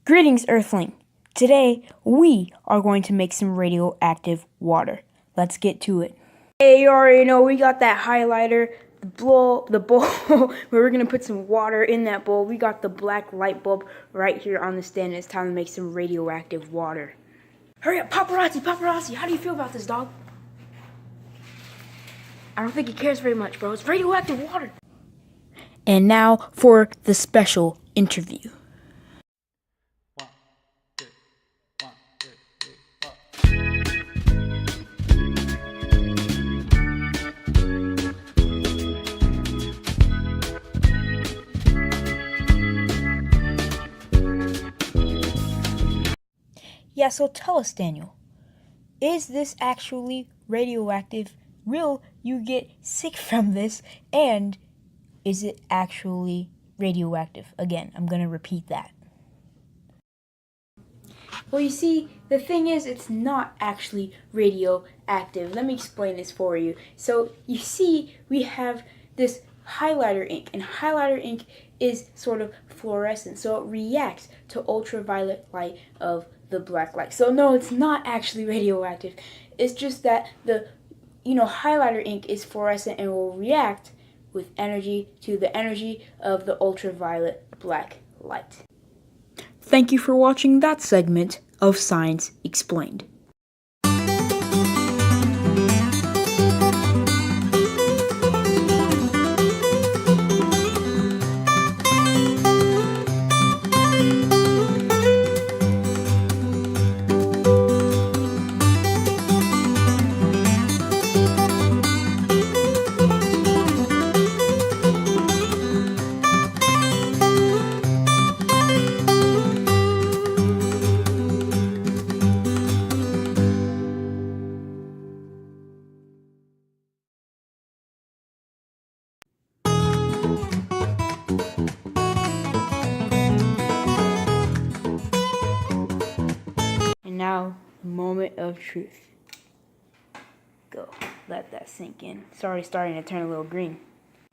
Greetings, Earthling. Today, we are going to make some radioactive water. Let's get to it. Hey, you already know we got that highlighter, the bowl where we're going to put some water in that bowl. We got the black light bulb right here on the stand. It's time to make some radioactive water. Hurry up, paparazzi, how do you feel about this, dog? I don't think he cares very much, bro. It's radioactive water. And now for the special interview. Yeah, so tell us, Daniel, is this actually radioactive? Will you get sick from this? And is it actually radioactive? Again, I'm going to repeat that. Well, you see, the thing is, it's not actually radioactive. Let me explain this for you. So, you see, we have this highlighter ink, and highlighter ink is sort of fluorescent, so it reacts to ultraviolet light of the black light. So no, it's not actually radioactive. It's just that the highlighter ink is fluorescent and will react with energy to the energy of the ultraviolet black light. Thank you for watching that segment of Science Explained. And now, moment of truth. Go. Let that sink in. It's already starting to turn a little green.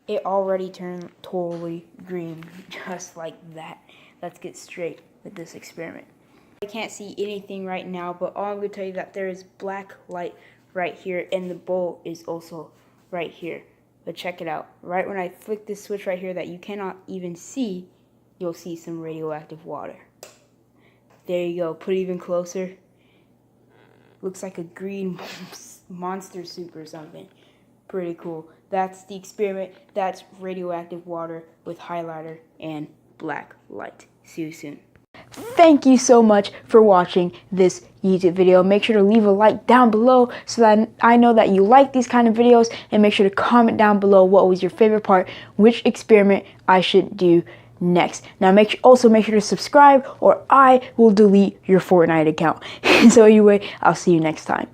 It already turned totally green, just like that. Let's get straight with this experiment. I can't see anything right now, but all I'm going to tell you that there is black light right here, and the bowl is also right here. But check it out. Right when I flick this switch right here that you cannot even see, you'll see some radioactive water. There you go. Put it even closer. Looks like a green monster soup or something. Pretty cool. That's the experiment. That's radioactive water with highlighter and black light. See you soon. Thank you so much for watching this YouTube video. Make sure to leave a like down below so that I know that you like these kind of videos, and make sure to comment down below what was your favorite part, which experiment I should do next. Now also make sure to subscribe or I will delete your Fortnite account. So anyway, I'll see you next time.